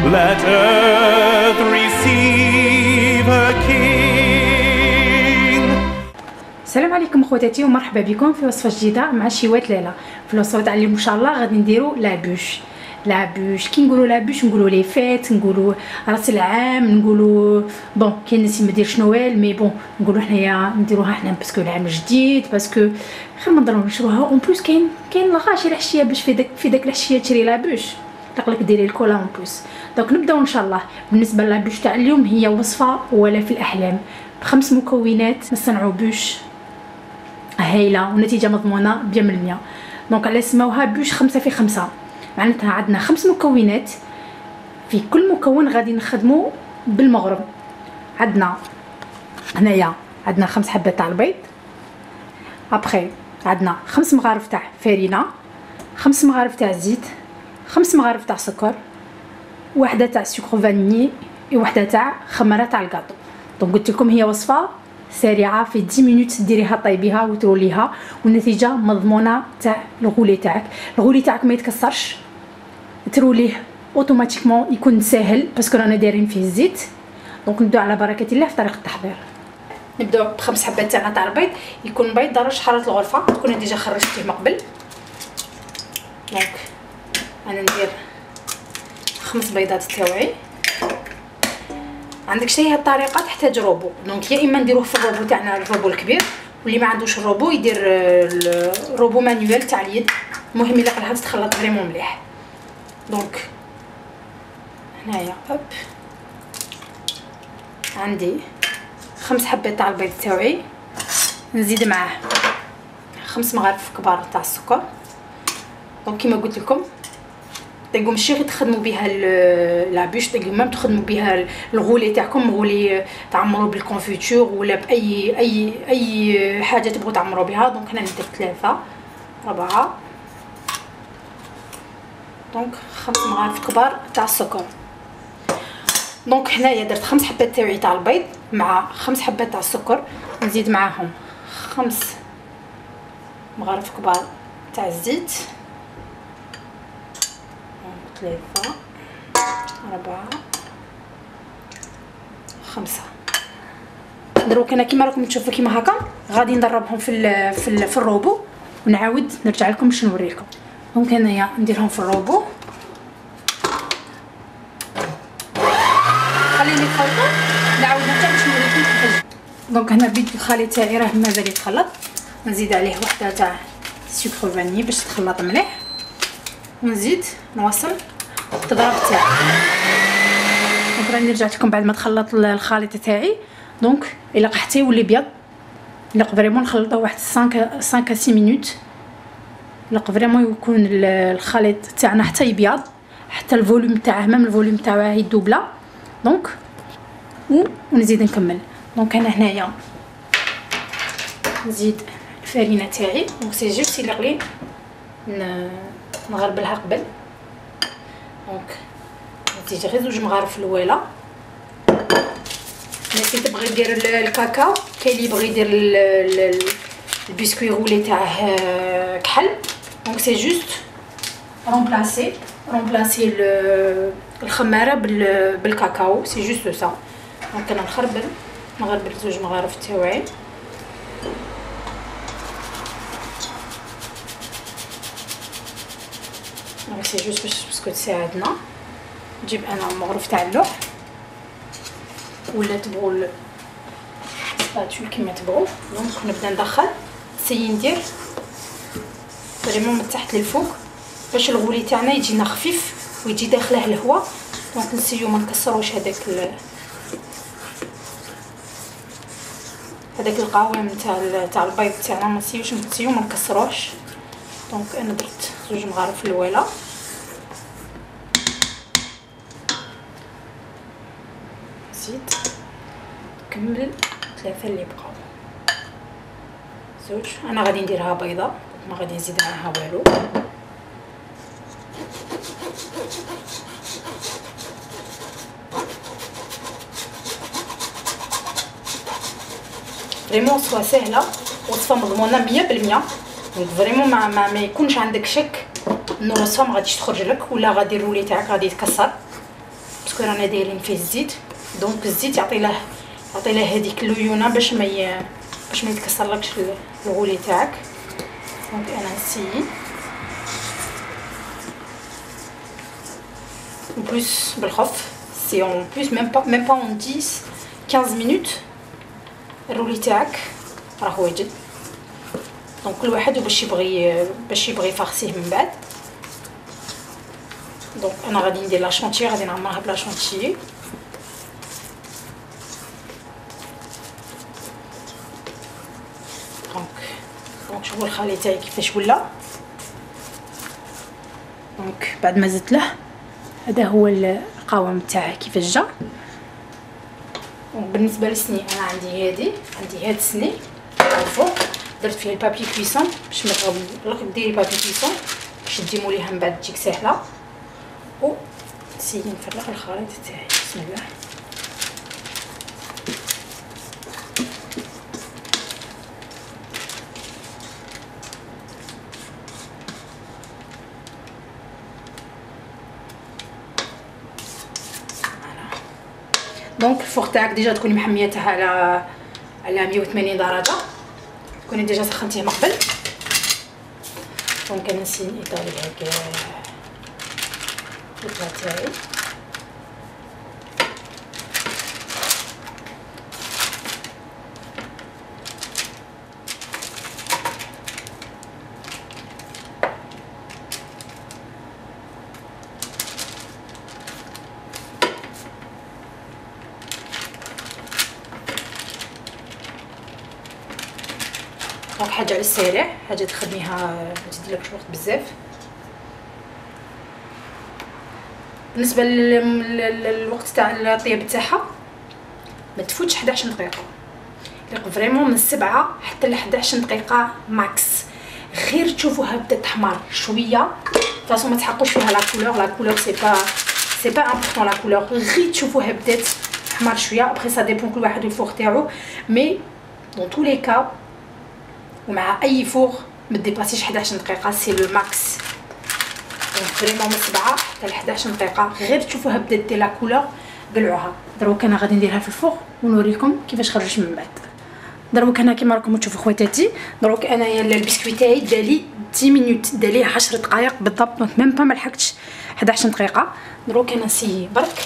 Let earth receive her king. السلام عليكم خواتاتي ومرحبا بكم في وصفه جديده مع شيوات ليلى. في الوصفه تاع اليوم ان شاء الله غادي نديرو لابوش. كي نقولوا لابوش نقولوا لي فات، نقولوا راس العام، نقولوا بون كاين الناس ما ديرش نويل، مي بون نقولوا حنايا نديروها حنا باسكو العام الجديد، باسكو خير ما نضرو نشروها. اون بليس كاين الغاشي العشيه باش في داك العشيه تشري لابوش تقلك ديري الكولا اون بليس. دونك نبداو ان شاء الله. بالنسبه للابوش تاع اليوم هي وصفه ولا في الاحلام، ب5 مكونات نصنعوا بوش هايله ونتيجه مضمونه ب100%. دونك على سموها بوش 5 في 5، معناتها عندنا 5 مكونات، في كل مكون غادي نخدمو بالمغرب. عندنا هنايا عندنا 5 حبات تاع البيض، ابخي عندنا 5 مغارف تاع فرينه، 5 مغارف تاع الزيت، 5 مغارف تاع سكر، وحده تاع سكر فانيلي، وحده تاع خماره تاع الكاطو. دونك قلت لكم هي وصفه سريعه، في 10 مينوت ديريها طيبيها وتروليها، والنتيجه مضمونه تاع الغولي تاعك. الغولي تاعك ما يتكسرش، تروليه اوتوماتيكمون يكون ساهل باسكو رانا دايرين فيه الزيت. دونك نبداو على بركه الله في طريقه التحضير. نبداو ب5 حبات تاعنا تاع البيض، يكون بيض درجه حراره الغرفه، تكون ديجا خرجتيه من قبل. دونك انا ندير 5 بيضات تاوعي. عندك شي هاد الطريقه تحتاج روبو، دونك يا اما نديروه في الروبو تاعنا الروبو الكبير، واللي ما عندوش الروبو يدير الروبو مانيوال تاع اليد. المهم الا قلها تتخلط فريمون مليح. دونك هنايا هوب عندي 5 حبات تاع البيض تاوعي، نزيد معاه 5 مغارف كبار تاع السكر. دونك كيما قلت لكم تقدروا ماشي غير تخدموا بها لابوش، تقدروا ميم تخدموا بها الغولي تاعكم، غولي تعمروا بالكونفيتور ولا باي اي حاجه تبغوا تعمروا بها. دونك هنا ندير 3 4، دونك 5 مغارف كبار تاع السكر. دونك هنايا درت 5 حبات تاوعي تاع البيض مع 5 حبات تاع السكر، نزيد معاهم 5 مغارف كبار تاع الزيت، 3 4 5. دروك انا كيما راكم تشوفوا كيما هكا غادي ندربهم في الروبو، ونعاود نرجع لكم باش نوريكم. دونك انايا نديرهم في الروبو، خليني يتخلطوا، نعاود نرجع باش نوريكم كيفاش. دونك هنا بديت الخليط تاعي راه مازال يتخلط، نزيد عليه وحده تاع سكر فاني باش تخلط مليح، ونزيد نوصل التضرب تاعي. دونك راني رجعت لكم بعد ما تخلط الخليط تاعي. دونك الا حتى يولي بيض، الا فريمون نخلطوه واحد 5 6 مينوت، الا فريمون يكون الخليط تاعنا حتى يبيض، حتى الفوليوم تاعه ميم الفوليوم تاعه يدوبلا. دونك ونزيد نكمل. دونك انا هنايا نزيد الفرينه تاعي، دونك سي جوست اللي غلي نغربلها قبل. دونك نزيد غير 2 مغارف الاولى. الناس اللي تبغي دير الكاكاو، كاين اللي يبغي يدير البسكوي غولي تاعه كحل. دونك سي جوست رومبلاسي الخماره بالكاكاو، سي جوست سا. دونك انا نغربل 2 مغارف تاوعي. دونك سي جوست باسكو تساعدنا. نجيب انا المغرف تاع اللوح، ولا تبغوا السباتول كيما تبغوا. دونك نبدا ندخل، نسيي ندير فريمون من تحت للفوق باش الغولي تاعنا يجينا خفيف ويجي داخله الهواء. دونك نسيو ما نكسروش هذاك القوام تاع البيض تاعنا، ما نسيو ما نكسروش. دونك انا درت 2 مغارف الاولى، زيد نكمل 3 اللي بقاو. 2 انا غادي نديرها بيضه، ما غادي نزيد معاها والو. فريمون وصفه سهله، وصفه مضمونه 100%. دونك فريمون ما يكونش عندك شك انه الوصفه ما غاديش تخرج لك، ولا غادي الرولي تاعك غادي يتكسر. باسكو رانا دايرين فيه الزيت، دونك الزيت يعطي له هذيك الليونه باش ما يتكسرلكش الغولي تاعك. دونك انا نسيي بلوس بالخف سي اون بلوس ميم با اون 10 15 مينوت الرولي تاعك راه واجد. دونك كل واحد باش يبغي يفرسيه من بعد. دونك انا غادي ندير لا شونتيي، غادي نعمرها بلا شونتيي. دونك شوفوا الخليط تاعي كيفاش ولا. دونك بعد ما زدت له هذا هو القوام تاعه كيفاش جا. بالنسبه للسني انا عندي هاد السني الفوق درت فيه البابي كويسون باش ما تغلق. ديري بابي كويسون باش تديمو ليها من بعد تجيك ساهله. و نسيي نفرغ الخليط تاعي. بسم الله. دونك الفوق تاعك ديجا تكوني محميته على 180 درجه، تكوني ديجا سخنتيه من قبل. دونك انا نسيت نطيبها كاع البلا تاعي. دونك حاجه على السريع، حاجه تخدميها ما تديرلكش وقت بزاف. بالنسبه للوقت تاع الطياب تاعها ما تفوتش 11 دقيقه، دقيق فريمون من 7 حتى ل 11 دقيقه ماكس. غير تشوفوها بدات تحمر شويه، فاصون ما تحقوش فيها لا كولور سي با امبورطون لا كولور. غير تشوفوها بدات تحمر شويه. ابخي سا ديبون كل واحد الفوغ تاعو، مي دون تو لي كا ومع اي فوغ ما ديباسيش 11 دقيقه سي لو ماكس. دونك فريمون من 7 حتى ل 11 دقيقه. غير تشوفوها بدات دير لا كولور قلعوها. دروك انا غادي نديرها في الفوغ ونوريكم كيفاش خرجت من بعد. دروك انا كيما راكم تشوفوا خواتاتي، دروك انايا البسكويت تاعي دالي 10 مينوت، دالي 10 دقائق بالضبط. دونك ميم با ما لحقتش 11 دقيقه. دروك انا نسيي برك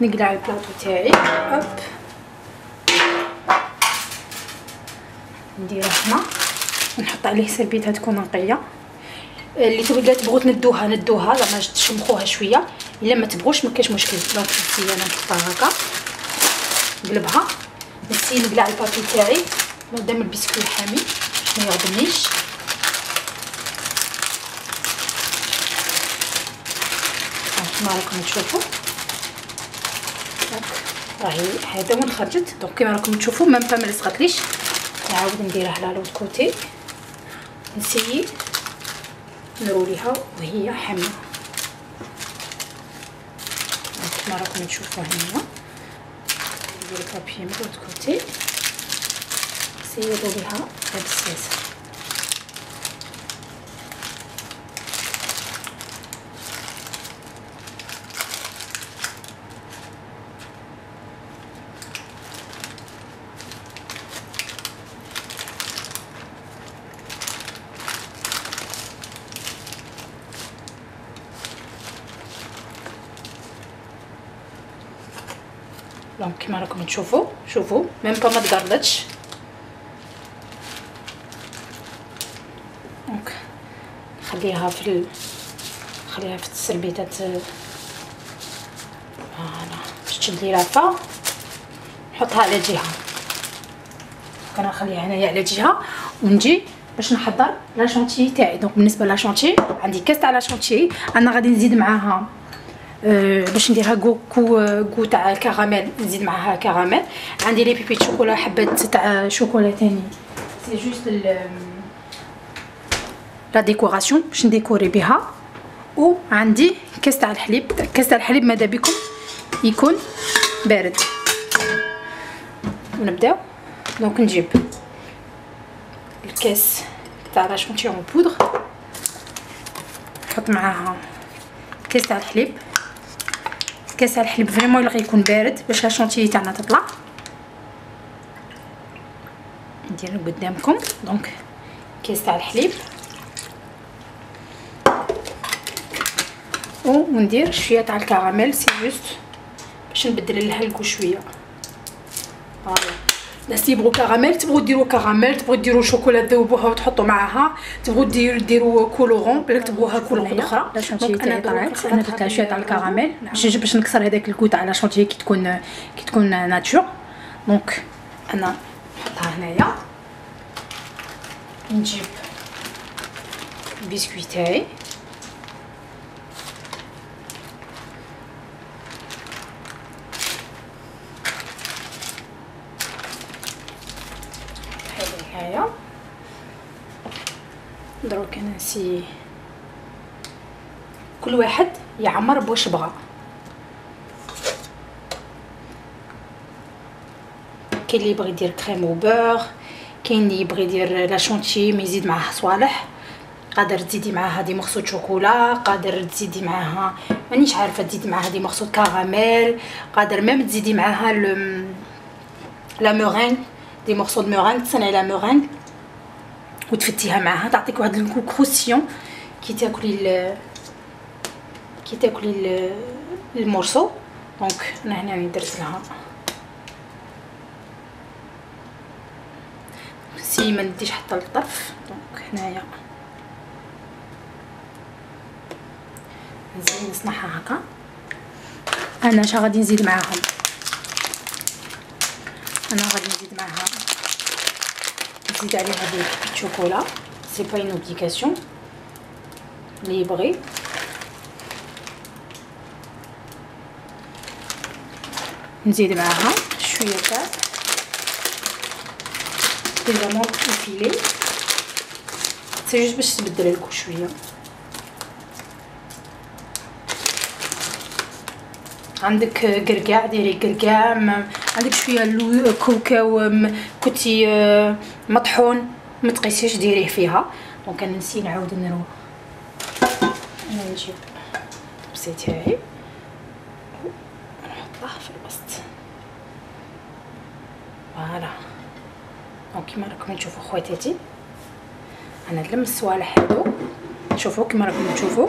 نقلع البلاطو تاعي. هوب نديرها هنا ونحط عليه سربيته تكون نقيه. اللي تبغوا ندوها زعما تشمخوها شويه، الا ما تبغوش ما كاينش مشكل. دونك نسيي انا نحطها هكا نقلبها. نسيي نقلع البابي تاعي مادام البسكويت حامي باش ما يغبنيش. كما راكم تشوفوا راهي هذا وين خرجت. دونك كما راكم تشوفوا ميم با ما لصقتليش. نعاود نديرها على لوط كوتي، نسيي نروليها وهي حاميه. كما راكم تشوفوا هنا ندير البابي من لوط كوتي، نسيي نروليها هاد الساسه. دونك كما راكم تشوفوا ميم با ما تقردتش. دونك نخليها في السربيتات هنا باش تشد لي لافا. نحطها على جهه، انا نخليها هنايا على جهه ونجي باش نحضر لا شونتيي تاعي. دونك بالنسبه لا شونتيي عندي كاس تاع لا شونتيي، انا غادي نزيد معاها باش نديرها كو تاع الكراميل، نزيد معاها كراميل. عندي لي بيبيت شوكولا، حبات تاع شوكولا تاني سي جوست لا ديكوراسيون باش نديكوري بها. وعندي كاس تاع الحليب، ماذا بكم يكون بارد. ونبداو. دونك نجيب الكاس تاع لا شونتيي اون بودر، نحط معاها كاس تاع الحليب. كاس تاع الحليب فريمون يلقى يكون بارد باش لا شونتيي تاعنا تطلع. ندير قدامكم. دونك كاس تاع الحليب وندير شويه تاع الكراميل سي جوست باش نبدل لها الكو شويه. فوالا الناس يبغوا كراميل تبغوا ديروا كراميل، تبغوا ديروا شوكولا تذوبوها وتحطوا معاها، تبغوا ديروا كولورون بلا تبغوها كولورون اخرى. دونك انا طلعت انا درت شويه تاع الكراميل باش نكسر هذاك الكو تاع لا شونتيي كي تكون ناتور. دونك انا نحطها هنايا. نجيب البسكويت تاعي هايا. دروك انا نسي كل واحد يعمر بواش بغا. كاين اللي يبغي يدير كريم وبور، كاين اللي يبغي يدير لا شونتيي مي يزيد معاه صوالح، قادر تزيدي معاها دي مغصوص شوكولا، قادر تزيدي معاها مانيش عارفه تزيدي معاها دي مغصوص كراميل، قادر ميم تزيدي معاها لا مورينغ، دي مغصوص مورينغ تصنعي لا مورينغ وتفتيها معاها تعطيك واحد الكو كروسيون كي تاكلي المورسو. دونك انا هنا درت لها سي ما نديش حتى للطرف. دونك هنايا نزيد نصنعها هكا. انا اش غادي نزيد معاهم؟ انا غادي نزيد معاها نزيد عليها دي الشوكولا سي با اون اوبليغاسيون اللي يبغي. نزيد معاها شويه تاع ليمون فيلي سي جوست باش تبدل الكو شويه. عندك قرقاع ديري قرقاع، عندك شويه كاوكاو كنتي مطحون ما تقيسيش ديريه فيها. دونك انا نسي نعاود نروح. انا نجيب البسي تاعي نحطه في الوسط. فوالا دونك كيما راكم تشوفوا خواتاتي انا نلم الصوالح هادو شوفوا كيما راكم تشوفوا.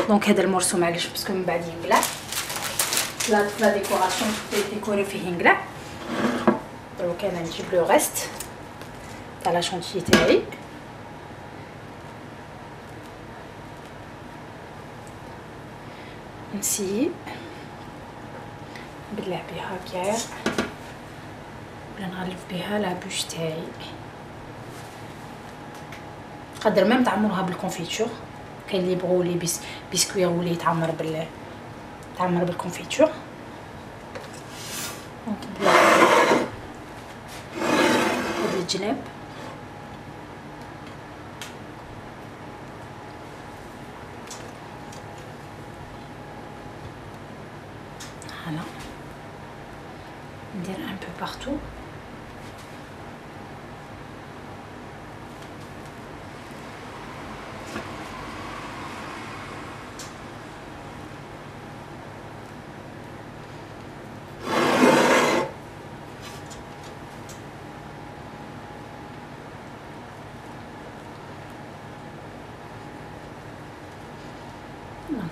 دونك هذا المورسو معليش باسكو من بعد ينقلع لا ديكوراسيون ديكوري فيه ينقلع. دونك انا نجيب لو ريست تاع لا شونتيي تاعي نسيي نبلع بها كاع ولا نغلف بها لا بوش تاعي. قدر ما تعمروها بالكونفيتور، كاين اللي يبغوا لي بسكوير ولا يتعمر بالكونفيتور. نطبلع هاد الجناب هنا ندير ان بو بارتو.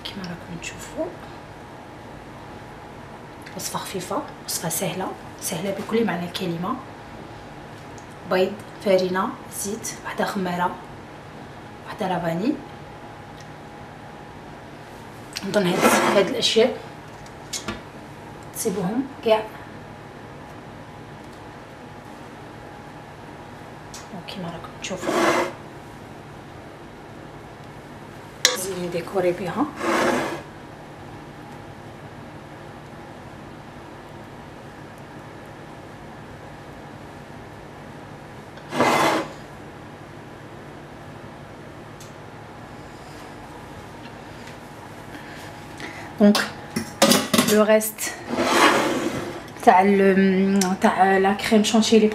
كيما راكم تشوفوا وصفه خفيفه، وصفه سهله بكل معنى الكلمه. بيض، فرينه، زيت، وحده خماره، وحده لافاني. نظن هاد الاشياء تسيبوهم كاع كيما راكم تشوفوا. نزيد نديكوري بها. دونك لو ريست تاع لا كريم شانتيلي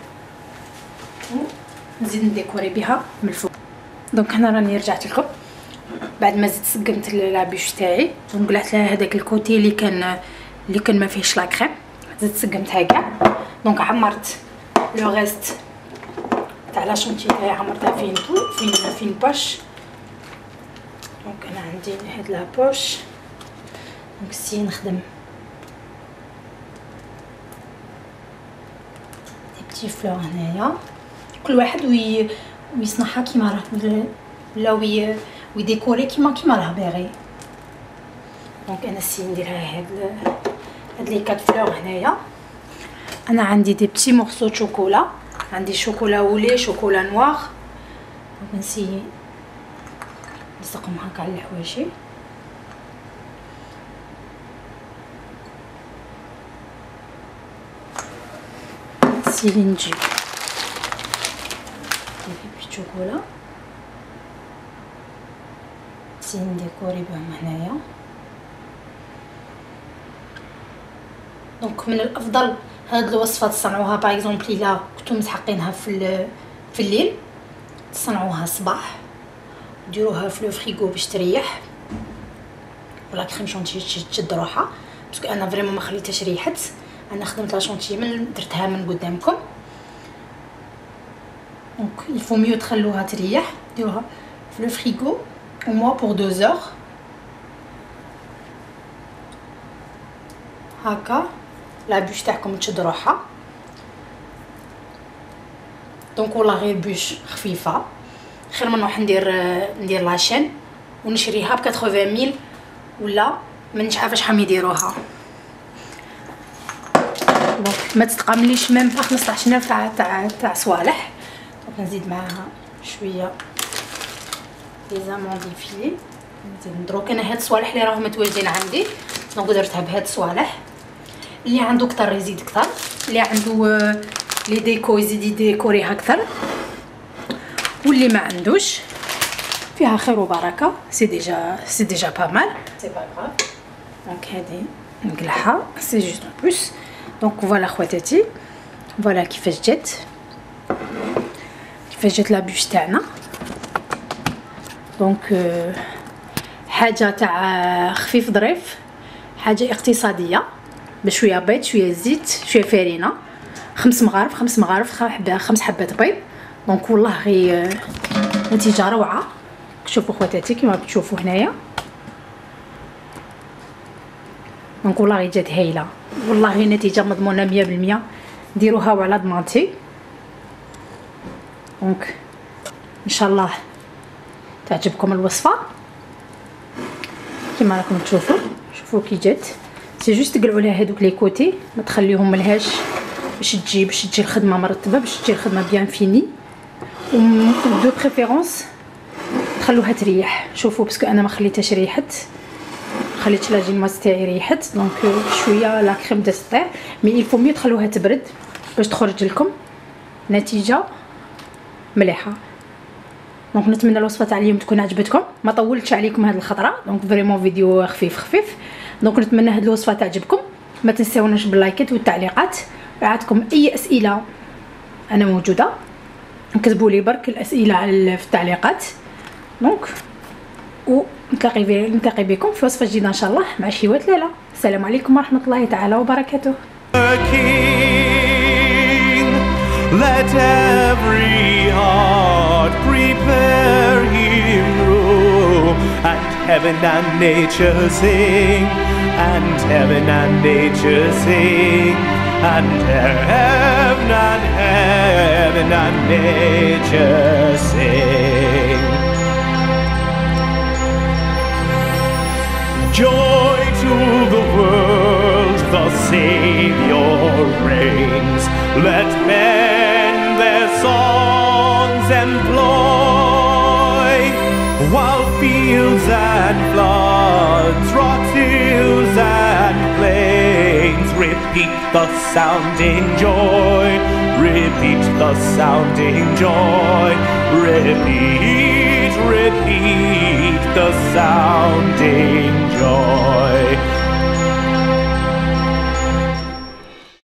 نزيد نديكوري بها من الفوق. دونك هنا راني رجعت لكم بعد ما زدت سقمت لابيش تاعي وقلعت لها هذاك الكوتي اللي كان ما فيهش لا كريم، زدت سقمتها كاع. دونك عمرت لو ريست تاع لا شونتي تاعي، عمرتها فين باش. دونك انا عندي هاد لا بوش، دونك سي نخدم دي بتي فلور هنايا، كل واحد ويصنعها كيما راه، ولا ويديكوري كيما راه باغي. دونك انا سي نديرها هاد لي 4 فلور هنايا. انا عندي دي بتي مورسو شوكولا، عندي شوكولا ولي شوكولا نوار. دونك نسي نلصقهم هكا على الحواشي. نسي نجيب دي شوكولا، نسي نديكوري بهم هنايا. دونك من الافضل هاد الوصفه تصنعوها باغ اكزومبل الا كنتو متحقينها في الليل، تصنعوها الصباح ديروها في لو فريغو باش تريح، ولا كريم شونتي تشد روحها، باسكو انا فريمون ما خليتهاش ريحت. انا خدمت لا شونتي درتها من قدامكم. دونك الفو ميو تخلوها تريح، ديروها في لو فريغو au moins pour 2 heures هكا. لا بوش تاعكم تشد روحها. دونك والله غير بوش خفيفه، خير من نروح ندير لاشين ونشريها ب 80000 ولا مانيش عارفه شحال يديروها. دونك ما تتقامليش ميم 15000 تاع صوالح. دونك نزيد معاها شويه دي زاموندي فيلي. نزيد دروك انا هاد الصوالح اللي راهم متوازين عندي، دونك درتها بهاد الصوالح. اللي عنده كتر يزيد كتر، اللي عنده لي ديكو يزيد يديكوريها اكثر، واللي ما عندوش فيها خير وبركه. سي ديجا با مال، سي با غراف. دونك هادي نقلعها سي جوست بلوس. دونك فوالا خواتاتي، فوالا كيفاش جات لا بوش تاعنا. دونك حاجه تاع خفيف ظريف، حاجه اقتصاديه، بشويه بيض شويه زيت شويه فرينه، 5 مغارف 5 حبات بيض. دونك والله غير نتيجه روعه. شوفوا خواتاتي كيما بتشوفوا هنايا. دونك والله غير جات هايله، والله غير نتيجه مضمونه 100%. ديروها وعلى ضمانتي. دونك ان شاء الله تعجبكم الوصفه كيما راكم تشوفوا. شوفوا كي جات، سي جوست تقلعوا لها هذوك لي كوتي، ما تخليهم ملهاش باش تجي الخدمه مرتبه، باش تجي الخدمه بيان فيني. و دو بريفيرونس تخلوها تريح. شوفوا باسكو انا ما خليتهاش ريحت، خليت لا جينواز تاعي ريحت. دونك شويه لا كريم دستير مي الفو ميو تخلوها تبرد باش تخرج لكم نتيجه مليحه. دونك نتمنى الوصفه تاع اليوم تكون عجبتكم، ما طولتش عليكم هذه الخطره. دونك فريمون فيديو خفيف. دونك نتمنى هذه الوصفه تعجبكم. ما تنساوناش باللايكات والتعليقات. عندكم اي اسئله انا موجوده، كتبوا لي برك الاسئله في التعليقات. دونك نلتقي بكم في وصفه جديده ان شاء الله مع شيوات لاله. السلام عليكم ورحمه الله تعالى وبركاته. Let every heart prepare him room, and heaven and nature sing, and heaven and nature sing, and heaven and nature sing. Joy to the world, the Savior reigns. Let men their songs employ, while fields and floods, rocks, hills and plains repeat the sounding joy, repeat the sounding joy, repeat the sounding joy.